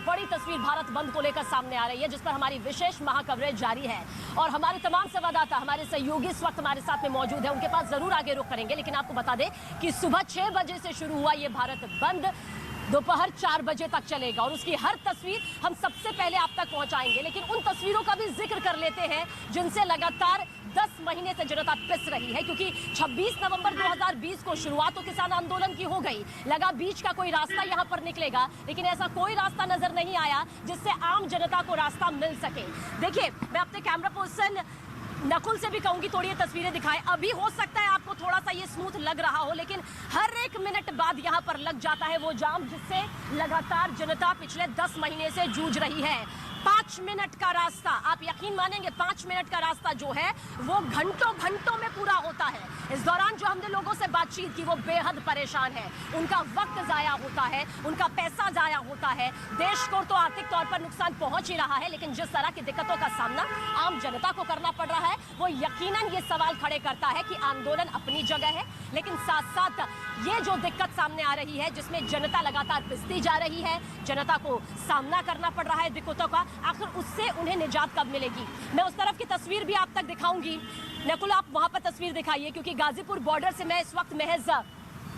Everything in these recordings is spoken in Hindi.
बड़ी तस्वीर भारत बंद को लेकर सामने आ रही है, जिस पर हमारी विशेष महाकवरेज जारी है और हमारे तमाम संवाददाता, हमारे सहयोगी इस वक्त हमारे साथ में मौजूद है। उनके पास जरूर आगे रुख करेंगे, लेकिन आपको बता दें कि सुबह 6 बजे से शुरू हुआ ये भारत बंद दोपहर 4 बजे तक चलेगा और उसकी हर तस्वीर हम सबसे पहले आप तक पहुंचाएंगे। लेकिन उन तस्वीरों का भी जिक्र कर लेते हैं जिनसे लगातार 10 महीने से जनता पिस रही है, क्योंकि 26 नवंबर 2020 को शुरुआत तो किसान आंदोलन की हो गई। लगा बीच का कोई रास्ता यहां पर निकलेगा, लेकिन ऐसा कोई रास्ता नजर नहीं आया जिससे आम जनता को रास्ता मिल सके। देखिए, मैं अपने कैमरा पर्सन नकुल से भी कहूंगी थोड़ी ये तस्वीरें दिखाएं। अभी हो सकता है आपको थोड़ा सा ये स्मूथ लग रहा हो, लेकिन हर 1 मिनट बाद यहां पर लग जाता है वो जाम जिससे लगातार जनता पिछले 10 महीने से जूझ रही है। 5 मिनट का रास्ता, आप यकीन मानेंगे 5 मिनट का रास्ता जो है वो घंटों घंटों में पूरा होता है। इस दौरान जो हमने लोगों से बातचीत की वो बेहद परेशान है, उनका वक्त जाया होता है, उनका पैसा जाया होता है। देश को तो आर्थिक तौर पर नुकसान पहुंच ही रहा है, लेकिन जिस तरह की दिक्कतों का सामना आम जनता को करना पड़ रहा है वो यकीनन ये सवाल खड़े करता है कि आंदोलन अपनी जगह है, लेकिन साथ साथ ये जो दिक्कत सामने आ रही है जिसमें जनता लगातार पिसती जा रही है, जनता को सामना करना पड़ रहा है दिक्कतों का, आखिर उससे उन्हें निजात कब मिलेगी। मैं उस तरफ की तस्वीर भी आप तक दिखाऊंगी। नकुल, आप वहां पर तस्वीर दिखाइए, क्योंकि गाजीपुर बॉर्डर से मैं इस वक्त महज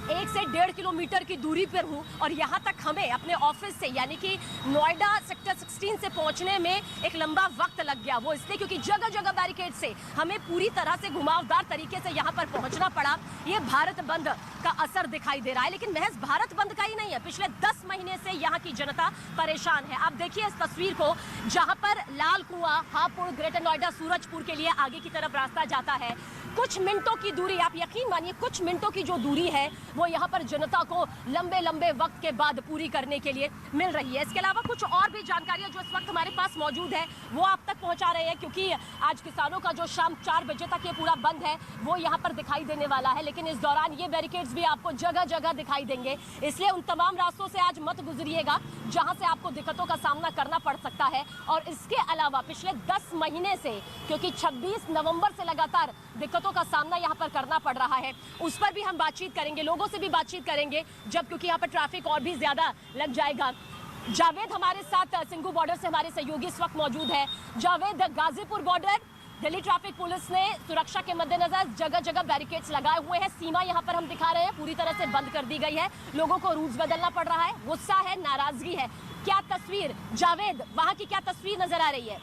1 से 1.5 किलोमीटर की दूरी पर हूं और यहां तक हमें अपने ऑफिस से यानी कि नोएडा सेक्टर 16 से पहुंचने में एक लंबा वक्त लग गया। वो इसलिए क्योंकि जगह जगह बैरिकेड से हमें पूरी तरह से घुमावदार तरीके से यहां पर पहुंचना पड़ा। ये भारत बंद का असर दिखाई दे रहा है, लेकिन महज भारत बंद का ही नहीं है, पिछले 10 महीने से यहाँ की जनता परेशान है। आप देखिए इस तस्वीर को, जहां पर लाल कुआं, हापुड़, ग्रेटर नोएडा, सूरजपुर के लिए आगे की तरफ रास्ता जाता है। कुछ मिनटों की दूरी, आप यकीन मानिए कुछ मिनटों की जो दूरी है वो यहाँ पर जनता को लंबे लंबे वक्त के बाद पूरी करने के लिए मिल रही है। इसके अलावा कुछ और भी जानकारियां जो इस वक्त हमारे पास मौजूद है वो आप तक पहुंचा रहे हैं, क्योंकि आज किसानों का जो शाम 4 बजे तक ये पूरा बंद है वो यहाँ पर दिखाई देने वाला है। लेकिन इस दौरान ये बैरिकेड्स भी आपको जगह जगह दिखाई देंगे, इसलिए उन तमाम रास्तों से आज मत गुजरिएगा जहां से आपको दिक्कतों का सामना करना पड़ सकता है। और इसके अलावा पिछले 10 महीने से, क्योंकि 26 नवंबर से लगातार दिक्कतों का सामना यहाँ पर करना पड़ रहा है, उस पर भी हम बातचीत करेंगे, लोगों से भी बातचीत करेंगे, जब क्योंकि यहाँ पर ट्रैफिक और भी ज्यादा लग जाएगा। जावेद हमारे साथ सिंघू बॉर्डर से हमारे सहयोगी इस वक्त मौजूद है। Javed, Ghazipur border, Delhi traffic police ने सुरक्षा के मद्देनजर जगह जगह बैरिकेड्स लगाए हुए हैं। सीमा यहाँ पर हम दिखा रहे हैं पूरी तरह से बंद कर दी गई है, लोगों को रूल्स बदलना पड़ रहा है, गुस्सा है, नाराजगी है। क्या तस्वीर, जावेद, वहाँ की क्या तस्वीर नजर आ रही है?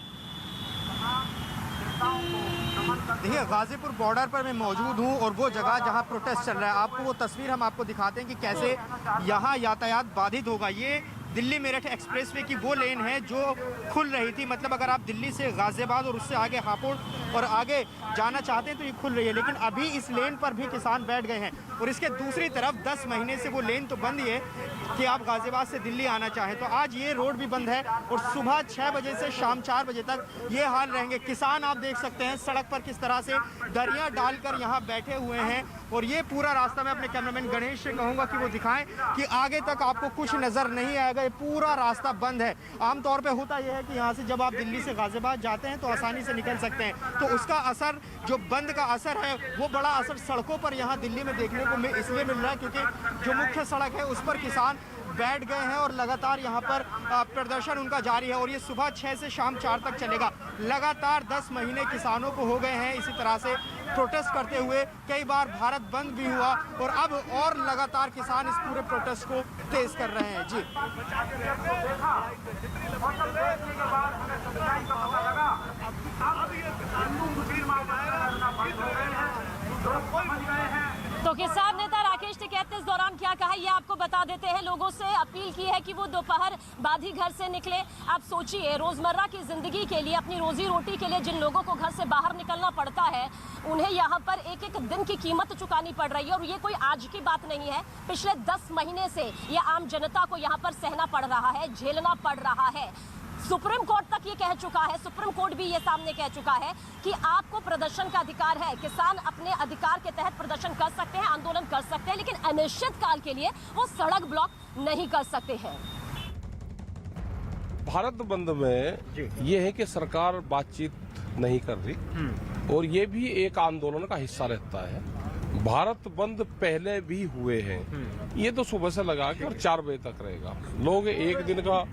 देखिए, गाजीपुर बॉर्डर पर मैं मौजूद हूँ और वो जगह जहाँ प्रोटेस्ट चल रहा है, आपको वो तस्वीर हम आपको दिखाते हैं कि कैसे यहाँ यातायात बाधित होगा। ये दिल्ली मेरठ एक्सप्रेसवे की वो लेन है जो खुल रही थी, मतलब अगर आप दिल्ली से गाजियाबाद और उससे आगे हापुड़ और आगे जाना चाहते हैं तो ये खुल रही है, लेकिन अभी इस लेन पर भी किसान बैठ गए हैं। और इसके दूसरी तरफ 10 महीने से वो लेन तो बंद ही है कि आप गाजियाबाद से दिल्ली आना चाहें तो आज ये रोड भी बंद है और सुबह 6 बजे से शाम 4 बजे तक ये हाल रहेंगे। किसान आप देख सकते हैं सड़क पर किस तरह से दरिया डालकर यहाँ बैठे हुए हैं और ये पूरा रास्ता मैं अपने कैमरामैन गणेश से कहूँगा कि वो दिखाएं कि आगे तक आपको कुछ नज़र नहीं आएगा, ये पूरा रास्ता बंद है। आमतौर पे होता यह है कि यहाँ से जब आप दिल्ली से गाजियाबाद जाते हैं तो आसानी से निकल सकते हैं, तो उसका असर, जो बंद का असर है वो बड़ा असर सड़कों पर यहाँ दिल्ली में देखने को इसलिए मिल रहा है क्योंकि जो मुख्य सड़क है उस पर किसान बैठ गए हैं और लगातार यहाँ पर प्रदर्शन उनका जारी है और ये सुबह 6 से शाम 4 तक चलेगा। लगातार 10 महीने किसानों को हो गए हैं इसी तरह से प्रोटेस्ट करते हुए, कई बार भारत बंद भी हुआ और अब और लगातार किसान इस पूरे प्रोटेस्ट को तेज कर रहे हैं। जी, तो किसान नेता राकेश टिकैत ने इस दौरान क्या कहा ये आपको बता देते हैं। लोगों से अपील की है कि वो दोपहर बाद ही घर से निकले। आप सोचिए, रोजमर्रा की जिंदगी के लिए, अपनी रोजी रोटी के लिए जिन लोगों को घर से बाहर निकलना पड़ता है उन्हें यहाँ पर एक एक दिन की कीमत चुकानी पड़ रही है। और ये कोई आज की बात नहीं है, पिछले 10 महीने से ये आम जनता को यहाँ पर सहना पड़ रहा है, झेलना पड़ रहा है। सुप्रीम कोर्ट तक ये कह चुका है, सुप्रीम कोर्ट भी ये सामने कह चुका है कि आपको प्रदर्शन का अधिकार है, किसान अपने अधिकार के तहत प्रदर्शन कर सकते हैं, आंदोलन कर सकते हैं, लेकिन अनिश्चित काल के लिए वो सड़क ब्लॉक नहीं कर सकते हैं। भारत बंद में ये है कि सरकार बातचीत नहीं कर रही और ये भी एक आंदोलन का हिस्सा रहता है। भारत बंद पहले भी हुए हैं, ये तो सुबह से लगा के और 4 बजे तक रहेगा। लोग एक दिन का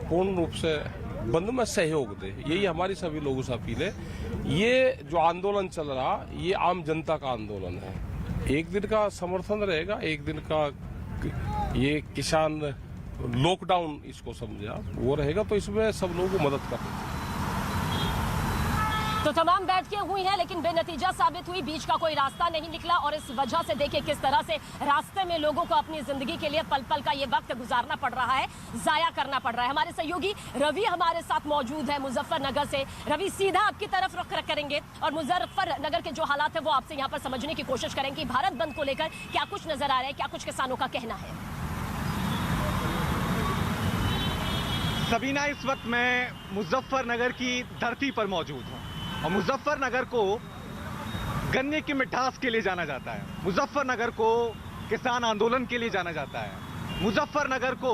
पूर्ण रूप से बंद में सहयोग दे, यही हमारी सभी लोगों से अपील है। ये जो आंदोलन चल रहा, ये आम जनता का आंदोलन है। एक दिन का समर्थन रहेगा, एक दिन का ये किसान लॉकडाउन इसको समझा वो रहेगा, तो इसमें सब लोगों को मदद करनी चाहिए। तो तमाम बैठकें हुई हैं लेकिन बेनतीजा साबित हुई, बीच का कोई रास्ता नहीं निकला और इस वजह से देखिए किस तरह से रास्ते में लोगों को अपनी जिंदगी के लिए पल पल का ये वक्त गुजारना पड़ रहा है, जाया करना पड़ रहा है। हमारे सहयोगी रवि हमारे साथ मौजूद है मुजफ्फरनगर से। रवि, सीधा आपकी तरफ रुख करेंगे और मुजफ्फरनगर के जो हालात है वो आपसे यहाँ पर समझने की कोशिश करेंगे। भारत बंद को लेकर क्या कुछ नजर आ रहा है, क्या कुछ किसानों का कहना है? सबीना, इस वक्त मैं मुजफ्फरनगर की धरती पर मौजूद हूँ और मुजफ्फरनगर को गन्ने की मिठास के लिए जाना जाता है, मुजफ्फरनगर को किसान आंदोलन के लिए जाना जाता है, मुजफ्फरनगर को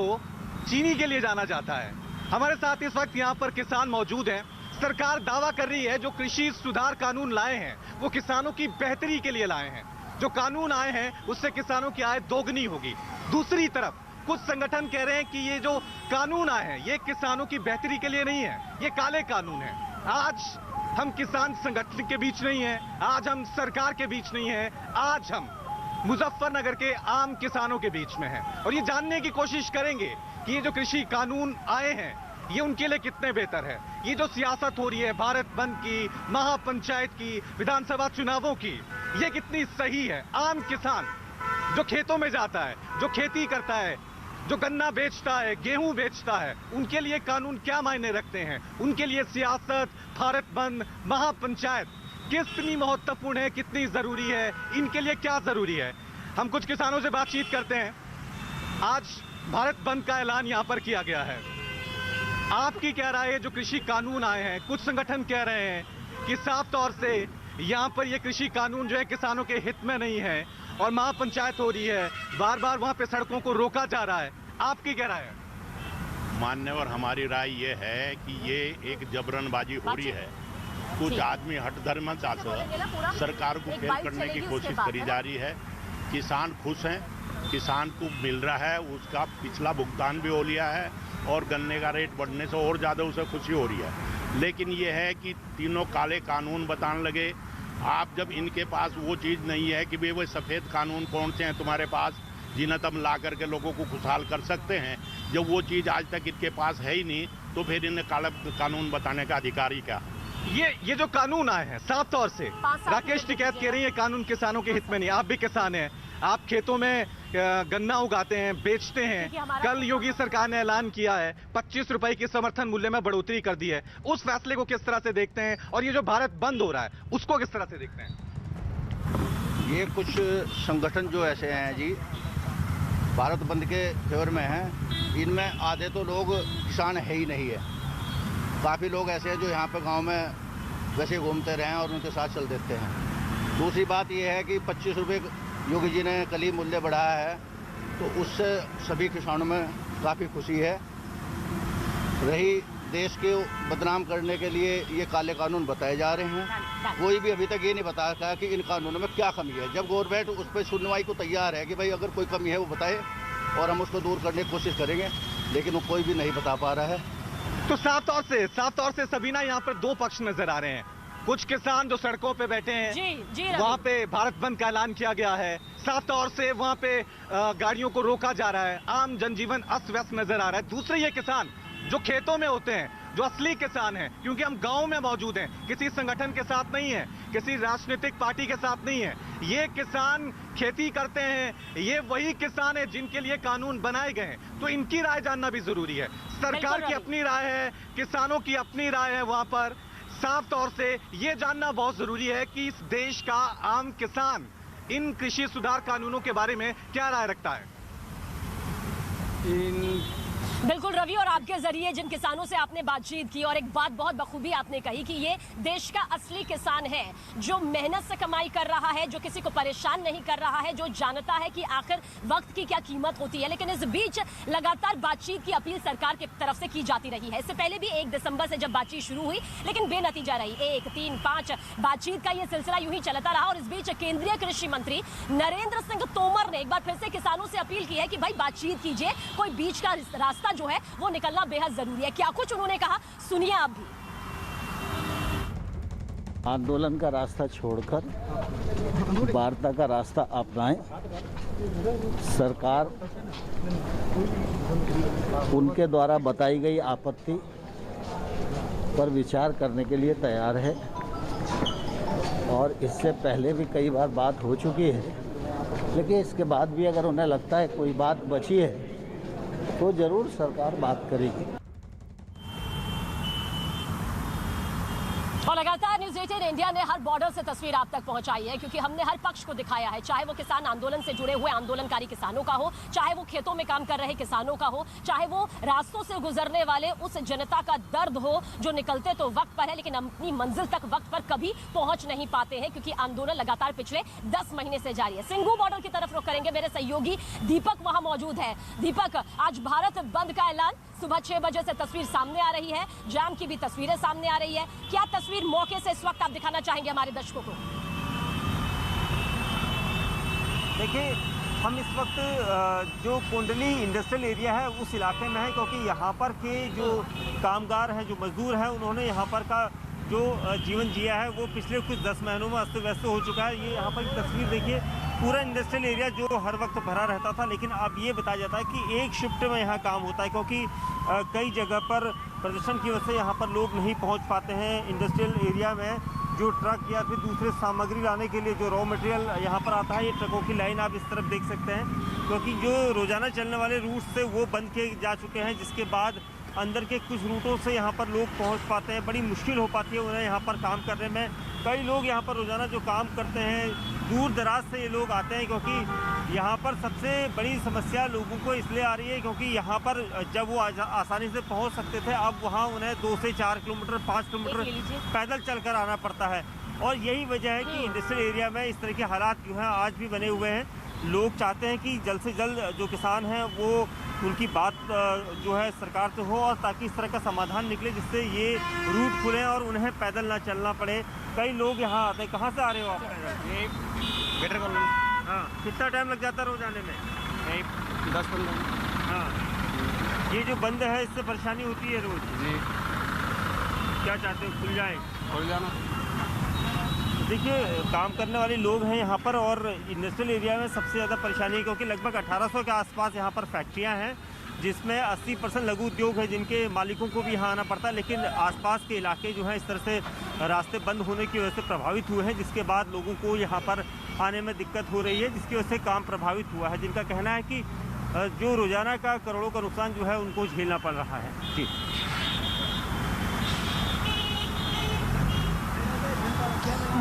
चीनी के लिए जाना जाता है। हमारे साथ इस वक्त यहाँ पर किसान मौजूद हैं। सरकार दावा कर रही है जो कृषि सुधार कानून लाए हैं वो किसानों की बेहतरी के लिए लाए हैं। जो कानून आए हैं उससे किसानों की आय दोगुनी होगी। दूसरी तरफ कुछ संगठन कह रहे हैं कि ये जो कानून आए हैं ये किसानों की बेहतरी के लिए नहीं है, ये काले कानून है। आज हम किसान संगठन के बीच नहीं है, आज हम सरकार के बीच नहीं है, आज हम मुजफ्फरनगर के आम किसानों के बीच में हैं और ये जानने की कोशिश करेंगे कि ये जो कृषि कानून आए हैं ये उनके लिए कितने बेहतर है। ये जो सियासत हो रही है भारत बंद की, महापंचायत की, विधानसभा चुनावों की, ये कितनी सही है। आम किसान जो खेतों में जाता है, जो खेती करता है, जो गन्ना बेचता है, गेहूं बेचता है, उनके लिए कानून क्या मायने रखते हैं? उनके लिए सियासत, भारत बंद, महापंचायत कितनी महत्वपूर्ण है, कितनी जरूरी है, इनके लिए क्या जरूरी है? हम कुछ किसानों से बातचीत करते हैं। आज भारत बंद का ऐलान यहां पर किया गया है, आपकी क्या राय है? जो कृषि कानून आए हैं, कुछ संगठन कह रहे हैं कि साफ तौर से यहां पर ये कृषि कानून जो है किसानों के हित में नहीं है और महापंचायत हो रही है, बार बार वहां पे सड़कों को रोका जा रहा है, आपकी क्या राय है? मान्यवर, हमारी राय ये है कि ये एक जबरनबाजी हो रही है। कुछ आदमी हठधर्मता से सरकार को फेल करने की कोशिश करी जा रही है। किसान खुश हैं, किसान को मिल रहा है, उसका पिछला भुगतान भी हो लिया है और गन्ने का रेट बढ़ने से और ज़्यादा उसे खुशी हो रही है। लेकिन ये है कि तीनों काले कानून बताने लगे। आप जब इनके पास वो चीज़ नहीं है कि भाई वो सफ़ेद कानून कौन से हैं तुम्हारे पास जिन्हें तुम ला करके लोगों को खुशहाल कर सकते हैं, जब वो चीज़ आज तक इनके पास है ही नहीं तो फिर इन्हें काला कानून बताने का अधिकार ही क्या? ये जो कानून आए हैं साफ तौर से, राकेश टिकैत कह रही है कानून किसानों के हित में नहीं। आप भी किसान हैं, आप खेतों में गन्ना उगाते हैं, बेचते हैं। कल योगी सरकार ने ऐलान किया है 25 रुपए की समर्थन मूल्य में बढ़ोतरी कर दी है, उस फैसले को किस तरह से देखते हैं? और ये जो भारत बंद हो रहा है उसको किस तरह से देखते हैं? ये कुछ संगठन जो ऐसे हैं जी भारत बंद के फेवर में हैं, इनमें आधे तो लोग किसान है ही नहीं है। काफ़ी लोग ऐसे हैं जो यहाँ पे गांव में वैसे घूमते रहे हैं और उनके साथ चल देते हैं। दूसरी बात ये है कि 25 रुपये योगी जी ने कल ही मूल्य बढ़ाया है, तो उससे सभी किसानों में काफ़ी खुशी है। रही देश के बदनाम करने के लिए ये काले कानून बताए जा रहे हैं, कोई भी अभी तक ये नहीं बता सका कि इन कानूनों में क्या कमी है। जब गवर्नमेंट उस पर सुनवाई को तैयार है कि भाई अगर कोई कमी है वो बताए और हम उसको दूर करने की कोशिश करेंगे, लेकिन वो कोई भी नहीं बता पा रहा है। तो साफ तौर से सबीना, यहाँ पर दो पक्ष नजर आ रहे हैं। कुछ किसान जो सड़कों पे बैठे हैं, वहाँ पे भारत बंद का ऐलान किया गया है, साफ तौर से वहाँ पे गाड़ियों को रोका जा रहा है, आम जनजीवन अस्त व्यस्त नजर आ रहा है। दूसरे ये किसान जो खेतों में होते हैं, जो असली किसान हैं, क्योंकि हम गांव में मौजूद हैं, किसी संगठन के साथ नहीं है, किसी राजनीतिक पार्टी के साथ नहीं है, ये किसान खेती करते हैं, ये वही किसान है जिनके लिए कानून बनाए गए हैं। तो इनकी राय जानना भी जरूरी है। सरकार की अपनी राय है, किसानों की अपनी राय है। वहां पर साफ तौर से ये जानना बहुत जरूरी है कि इस देश का आम किसान इन कृषि सुधार कानूनों के बारे में क्या राय रखता है। बिल्कुल रवि, और आपके जरिए जिन किसानों से आपने बातचीत की और एक बात बहुत बखूबी आपने कही कि ये देश का असली किसान है, जो मेहनत से कमाई कर रहा है, जो किसी को परेशान नहीं कर रहा है, जो जानता है कि आखिर वक्त की क्या कीमत होती है। लेकिन इस बीच लगातार बातचीत की अपील सरकार की तरफ से की जाती रही है। इससे पहले भी 1 दिसंबर से जब बातचीत शुरू हुई लेकिन बेनतीजा रही। 1, 3, 5 बातचीत का ये सिलसिला यूं ही चलता रहा और इस बीच केंद्रीय कृषि मंत्री नरेंद्र सिंह तोमर ने एक बार फिर से किसानों से अपील की है कि भाई बातचीत कीजिए, कोई बीच का रास्ता रास्ता जो है वो निकलना बेहद जरूरी है। क्या कुछ उन्होंने कहा, सुनिए आप भी। आंदोलन का रास्ता छोड़कर वार्ता का रास्ता अपनाएं। सरकार उनके द्वारा बताई गई आपत्ति पर विचार करने के लिए तैयार है और इससे पहले भी कई बार बात हो चुकी है, लेकिन इसके बाद भी अगर उन्हें लगता है कोई बात बची है तो ज़रूर सरकार बात करेगी। और लगातार न्यूज़ 18 इंडिया ने हर बॉर्डर से तस्वीर आप तक पहुंचाई है, क्योंकि हमने हर पक्ष को दिखाया है, चाहे वो किसान आंदोलन से जुड़े हुए आंदोलनकारी किसानों का हो, चाहे वो खेतों में काम कर रहे किसानों का हो, चाहे वो रास्तों से गुजरने वाले उस जनता का दर्द हो जो निकलते तो वक्त पर है लेकिन अपनी मंजिल तक वक्त पर कभी पहुंच नहीं पाते हैं, क्योंकि आंदोलन लगातार पिछले 10 महीने से जारी है। सिंघू बॉर्डर की तरफ रुख करेंगे, मेरे सहयोगी दीपक वहां मौजूद है। दीपक, आज भारत बंद का ऐलान, सुबह 6 बजे से तस्वीर सामने आ रही है, जाम की भी तस्वीरें सामने आ रही है। क्या तस्वीर मौके से इस वक्त आप दिखाना चाहेंगे हमारे दर्शकों को? देखिए, हम इस वक्त जो कुंडली इंडस्ट्रियल एरिया है उस इलाके में है, क्योंकि यहाँ पर के जो कामगार हैं, जो मजदूर हैं, उन्होंने यहाँ पर का जो जीवन जिया है वो पिछले कुछ 10 महीनों में अस्त व्यस्त हो चुका है। ये यहाँ पर तस्वीर देखिए, पूरा इंडस्ट्रियल एरिया जो हर वक्त भरा रहता था, लेकिन अब ये बताया जाता है कि एक शिफ्ट में यहाँ काम होता है, क्योंकि कई जगह पर प्रदर्शन की वजह से यहाँ पर लोग नहीं पहुँच पाते हैं। इंडस्ट्रियल एरिया में जो ट्रक या फिर दूसरे सामग्री लाने के लिए जो रॉ मटेरियल यहाँ पर आता है, ये ट्रकों की लाइन आप इस तरफ देख सकते हैं, क्योंकि जो रोज़ाना चलने वाले रूट से वो बंद किए जा चुके हैं, जिसके बाद अंदर के कुछ रूटों से यहाँ पर लोग पहुँच पाते हैं। बड़ी मुश्किल हो पाती है उन्हें यहाँ पर काम करने में। कई लोग यहाँ पर रोज़ाना जो काम करते हैं, दूर दराज से ये लोग आते हैं, क्योंकि यहाँ पर सबसे बड़ी समस्या लोगों को इसलिए आ रही है क्योंकि यहाँ पर जब वो आसानी से पहुँच सकते थे, अब वहाँ उन्हें 2 से 4 किलोमीटर 5 किलोमीटर पैदल चलकर आना पड़ता है। और यही वजह है कि इंडस्ट्रियल एरिया में इस तरह के हालात जो हैं आज भी बने हुए हैं। लोग चाहते हैं कि जल्द से जल्द जो किसान हैं वो उनकी बात जो है सरकार से हो, और ताकि इस तरह का समाधान निकले जिससे ये रूट खुलें और उन्हें पैदल ना चलना पड़े। कई लोग यहाँ आते हैं। कहाँ से आ रहे हो आप? ये बेटर कॉलोनी। हाँ, कितना टाइम लग जाता है रोज आने में? यही 10-15। हाँ, ये जो बंद है इससे परेशानी होती है रोज जी। क्या चाहते हो, खुल जाए? खुल जाना। देखिए, काम करने वाले लोग हैं यहाँ पर, और इंडस्ट्रियल एरिया में सबसे ज़्यादा परेशानी है क्योंकि लगभग 1800 के आसपास यहाँ पर फैक्ट्रियाँ हैं, जिसमें 80% लघु उद्योग है जिनके मालिकों को भी यहाँ आना पड़ता है। लेकिन आसपास के इलाके जो हैं इस तरह से रास्ते बंद होने की वजह से प्रभावित हुए हैं, जिसके बाद लोगों को यहाँ पर आने में दिक्कत हो रही है, जिसकी वजह से काम प्रभावित हुआ है। जिनका कहना है कि जो रोज़ाना का करोड़ों का नुकसान जो है उनको झेलना पड़ रहा है। जी,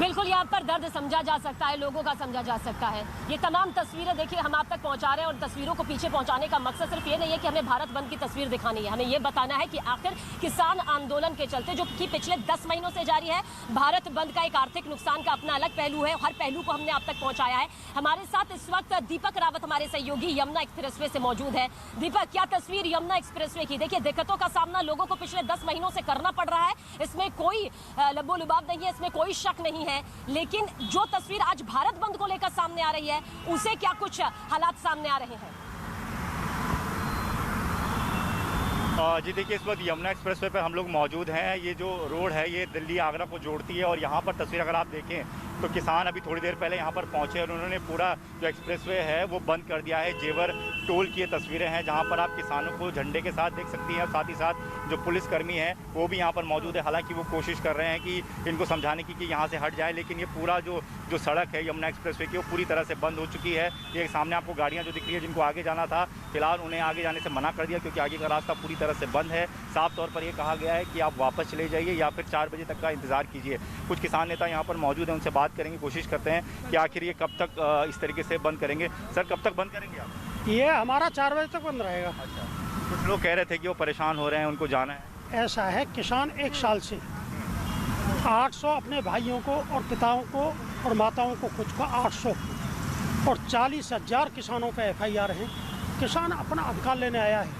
बिल्कुल, यहाँ पर दर्द समझा जा सकता है, लोगों का समझा जा सकता है। ये तमाम तस्वीरें देखिए हम आप तक पहुँचा रहे हैं, और तस्वीरों को पीछे पहुँचाने का मकसद सिर्फ ये नहीं है कि हमें भारत बंद की तस्वीर दिखानी है, हमें ये बताना है कि आखिर किसान आंदोलन के चलते, जो कि पिछले 10 महीनों से जारी है, भारत बंद का एक आर्थिक नुकसान का अपना अलग पहलू है। हर पहलू को हमने आप तक पहुँचाया है। हमारे साथ इस वक्त दीपक रावत, हमारे सहयोगी, यमुना एक्सप्रेसवे से मौजूद है। दीपक, क्या तस्वीर यमुना एक्सप्रेसवे की? देखिए, दिक्कतों का सामना लोगों को पिछले 10 महीनों से करना पड़ रहा है, इसमें कोई लब्बो लुबाब नहीं है, इसमें कोई शक नहीं है। लेकिन जो तस्वीर आज भारत बंद को लेकर सामने आ रही है, उसे क्या कुछ हालात सामने आ रहे हैं? जी देखिए, इस वक्त यमुना एक्सप्रेसवे पे हम लोग मौजूद हैं। ये जो रोड है ये दिल्ली आगरा को जोड़ती है, और यहाँ पर तस्वीर अगर आप देखें तो किसान अभी थोड़ी देर पहले यहाँ पर पहुँचे और उन्होंने पूरा जो एक्सप्रेसवे है वो बंद कर दिया है। जेवर टोल की ये तस्वीरें हैं जहाँ पर आप किसानों को झंडे के साथ देख सकती हैं, और साथ ही साथ जो पुलिसकर्मी हैं वो भी यहाँ पर मौजूद है। हालांकि वो कोशिश कर रहे हैं कि इनको समझाने की कि यहाँ से हट जाए, लेकिन ये पूरा जो सड़क है यमुना एक्सप्रेसवे की वो पूरी तरह से बंद हो चुकी है। ये सामने आपको गाड़ियाँ जो दिख रही है जिनको आगे जाना था, फिलहाल उन्हें आगे जाने से मना कर दिया, क्योंकि आगे का रास्ता पूरी तरह से बंद है। साफ तौर पर ये कहा गया है कि आप वापस चले जाइए या फिर 4 बजे तक का इंतज़ार कीजिए। कुछ किसान नेता यहाँ पर मौजूद हैं, उनसे बात करेंगे, कोशिश करते हैं कि आखिर ये कब तक इस तरीके से बंद करेंगे। सर, कब तक बंद करेंगे आप? ये हमारा 4 बजे तक बंद रहेगा। अच्छा, कुछ लोग कह रहे थे कि वो परेशान हो रहे हैं, उनको जाना है। ऐसा है, किसान 1 साल से 800 अपने भाइयों को और पिताओं को और माताओं को, खुद को 800 और 40,000 किसानों का FIR है। किसान अपना अधिकार लेने आया है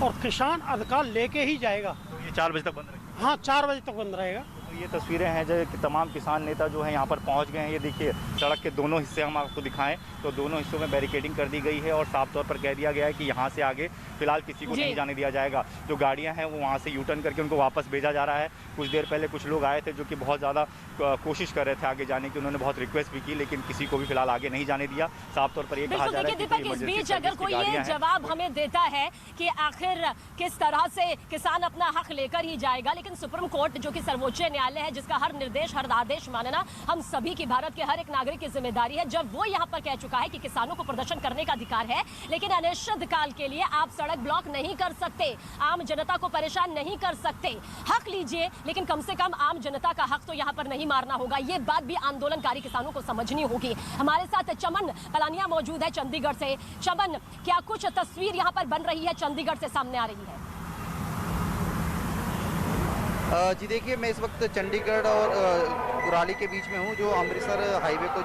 और किसान अधिकार लेके ही जाएगा। तो ये 4 बजे तक बंद रहेगा? हाँ, 4 बजे तक बंद रहेगा। ये तस्वीरें हैं जो कि तमाम किसान नेता जो हैं यहाँ पर पहुँच गए हैं। ये देखिए सड़क के दोनों हिस्से हम आपको दिखाएं तो दोनों हिस्सों में बैरिकेडिंग कर दी गई है और साफ तौर पर कह दिया गया है कि यहाँ से आगे फिलहाल किसी को नहीं जाने दिया जाएगा। जो गाड़ियाँ हैं वो वहाँ से यू टर्न करके उनको वापस भेजा जा रहा है। कुछ देर पहले कुछ लोग आए थे जो कि बहुत ज़्यादा कोशिश कर रहे थे आगे जाने की, उन्होंने बहुत रिक्वेस्ट भी की लेकिन किसी को भी फिलहाल आगे नहीं जाने दिया। साफ तौर पर ये कहा जा रहा है कि दीपक, इस बीच अगर कोई ये जवाब हमें देता है कि आखिर किस तरह से किसान अपना हक लेकर ही जाएगा, लेकिन सुप्रीम कोर्ट जो कि सर्वोच्च न्यायालय है जिसका हर निर्देश हर आदेश मानना हम सभी की, भारत के हर एक नागरिक की जिम्मेदारी है, जब वो यहाँ पर कह चुका है कि किसानों को प्रदर्शन करने का अधिकार है लेकिन अनिश्चित काल के लिए आप सड़क ब्लॉक नहीं कर सकते, आम जनता को परेशान नहीं कर सकते। हक लीजिए लेकिन कम से कम आम जनता का हक तो यहाँ पर नहीं मारना होगा। ये बात भी आंदोलनकारी किसानों को समझनी होगी। हमारे साथ चमन पलानिया मौजूद है चंडीगढ़ से। चमन, क्या कुछ तस्वीर यहाँ पर बन रही है चंडीगढ़ से सामने आ रही है? जी देखिए, मैं इस वक्त चंडीगढ़ और कुराली के बीच में हूँ, जो अमृतसर हाईवे को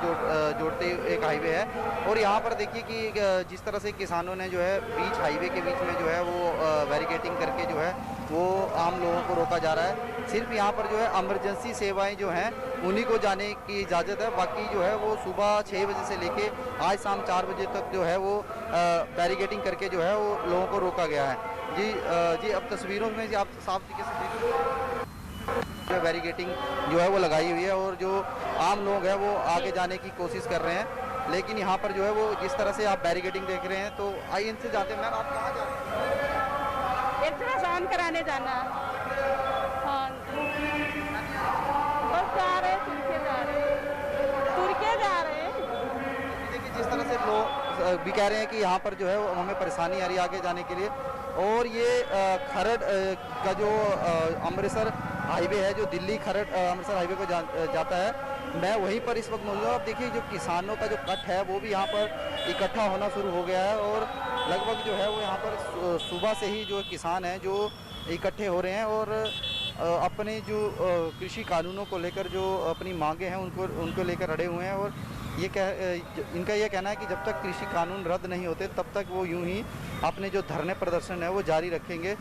जोड़ते एक हाईवे है। और यहाँ पर देखिए कि जिस तरह से किसानों ने जो है बीच हाईवे के बीच में जो है वो बैरिकेडिंग करके जो है वो आम लोगों को रोका जा रहा है। सिर्फ यहाँ पर जो है इमरजेंसी सेवाएं जो हैं उन्हीं को जाने की इजाज़त है, बाकी जो है वो सुबह 6 बजे से लेके आज शाम 4 बजे तक जो है वो बैरिकेडिंग करके जो है वो लोगों को रोका गया है। जी अब तस्वीरों में आप साफ तरीके से देखिए जो बैरिकेडिंग जो है वो लगाई हुई है और जो आम लोग हैं वो आगे जाने की कोशिश कर रहे हैं, लेकिन यहाँ पर जो है वो जिस तरह से आप बैरिकेडिंग देख रहे हैं तो आइए इनसे जाते हैं। मैम, आप कहाँ जा रहे हैं? अल्ट्रासाउंड कराने जाना। हाँ, बस जा रहे हैं, तुर्के जा रहे हैं। देखिए जिस तरह से लोग भी कह रहे हैं कि यहाँ पर जो है हमें परेशानी आ रही है आगे जाने के लिए। और ये खरड़ का जो अमृतसर हाईवे है, जो दिल्ली खरड़ अमृतसर हाईवे को जाता है, मैं वहीं पर इस वक्त मौजूद हूँ। आप देखिए जो किसानों का जो कट है वो भी यहाँ पर इकट्ठा होना शुरू हो गया है और लगभग जो है वो यहाँ पर सुबह से ही जो किसान हैं जो इकट्ठे हो रहे हैं और अपने जो कृषि कानूनों को लेकर जो अपनी मांगे हैं उनको लेकर अड़े हुए हैं। और इनका ये कहना है कि जब तक कृषि कानून रद्द नहीं होते तब तक वो यूं ही अपने जो धरने प्रदर्शन है वो जारी रखेंगे।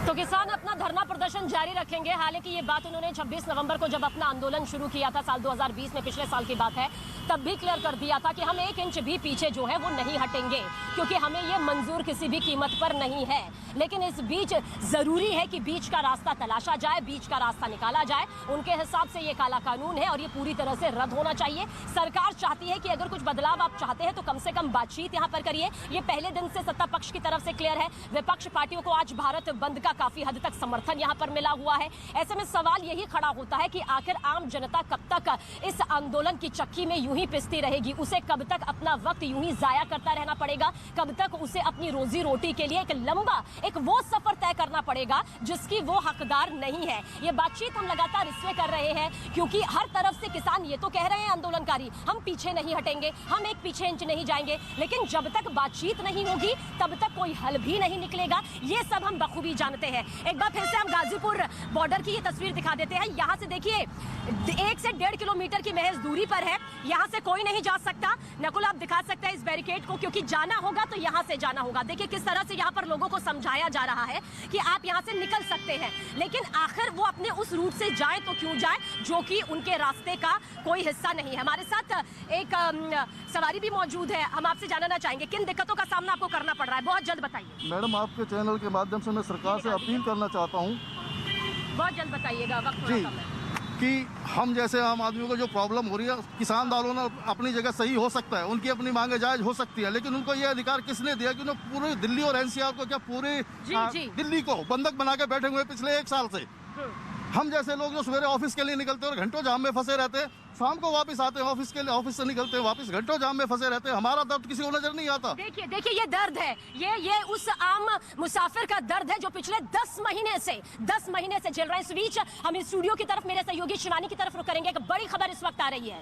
तो किसान अपना धरना प्रदर्शन जारी रखेंगे। हालांकि ये बात उन्होंने 26 नवंबर को जब अपना आंदोलन शुरू किया था साल 2020 में, पिछले साल की बात है, तब भी क्लियर कर दिया था कि हम 1 इंच भी पीछे जो है वो नहीं हटेंगे क्योंकि हमें ये मंजूर किसी भी कीमत पर नहीं है। लेकिन इस बीच जरूरी है कि बीच का रास्ता तलाशा जाए, बीच का रास्ता निकाला जाए। उनके हिसाब से ये काला कानून है और ये पूरी तरह से रद्द होना चाहिए। सरकार चाहती है कि अगर कुछ बदलाव आप चाहते हैं तो कम से कम बातचीत यहाँ पर करिए। ये पहले दिन से सत्ता पक्ष की तरफ से क्लियर है। विपक्ष पार्टियों को आज भारत बंद का काफी हद तक समर्थन यहाँ पर मिला हुआ है। ऐसे में सवाल यही खड़ा होता है कि आखिर आम जनता कब तक इस आंदोलन की चक्की में यूं ही पिसती रहेगी? उसे कब तक अपना वक्त यूं ही जाया करता रहना पड़ेगा? कब तक उसे अपनी रोजी रोटी के लिए एक वो सफर तय करना पड़ेगा जिसकी वो हकदार नहीं है? ये बातचीत हम लगातार इसलिए कर रहे हैं क्योंकि हर तरफ से किसान ये तो कह रहे हैं आंदोलनकारी, हम पीछे नहीं हटेंगे, हम 1 पीछे इंच नहीं जाएंगे, लेकिन जब तक बातचीत नहीं होगी तब तक कोई हल भी नहीं निकलेगा। ये सब हम बखूबी जानते हैं। एक बार फिर से हम गाजीपुर बॉर्डर की ये तस्वीर दिखा देते हैं। यहाँ से देखिए 1 से 1.5 किलोमीटर की महज दूरी पर है, यहाँ से कोई नहीं जा सकता। नकुल, आप दिखा सकते हैं इस बैरिकेड को, क्योंकि जाना होगा तो यहाँ से जाना होगा। देखिए किस तरह से यहाँ पर लोगों को समझाया जा रहा है कि आप यहाँ से निकल सकते हैं, लेकिन आखिर वो अपने उस रूट से जाए तो क्यों जाए जो कि उनके रास्ते का कोई हिस्सा नहीं है। हमारे साथ एक सवारी भी मौजूद है, हम आपसे जानना चाहेंगे किन दिक्कतों का सामना आपको करना पड़ रहा है, बहुत जल्द बताइए। मैडम, आपके चैनल के माध्यम से मैं सरकार से अपील करना चाहता हूँ, बहुत जल्द बताइएगा, वक्त जी, कि हम जैसे आम आदमियों को जो प्रॉब्लम हो रही है, किसान आंदोलन अपनी जगह सही हो सकता है, उनकी अपनी मांगे जायज हो सकती है, लेकिन उनको ये अधिकार किसने दिया कि उन्होंने पूरी दिल्ली और एनसीआर को, क्या पूरे दिल्ली को बंधक बना के बैठे हुए पिछले 1 साल से। हम जैसे लोग जो सवेरे ऑफिस के लिए निकलते हैं और घंटों जाम में फंसे रहते हैं, शाम को वापस आते हैं ऑफिस के लिए, ऑफिस से निकलते हैं वापस घंटों जाम में फंसे रहते हैं, हमारा दर्द किसी को नजर नहीं आता। देखिए ये दर्द है, ये उस आम मुसाफिर का दर्द है जो पिछले 10 महीने से झेल रहे हैं। इस बीच हम इस स्टूडियो की तरफ, मेरे सहयोगी शिवानी की तरफ रुक करेंगे। एक बड़ी खबर इस वक्त आ रही है।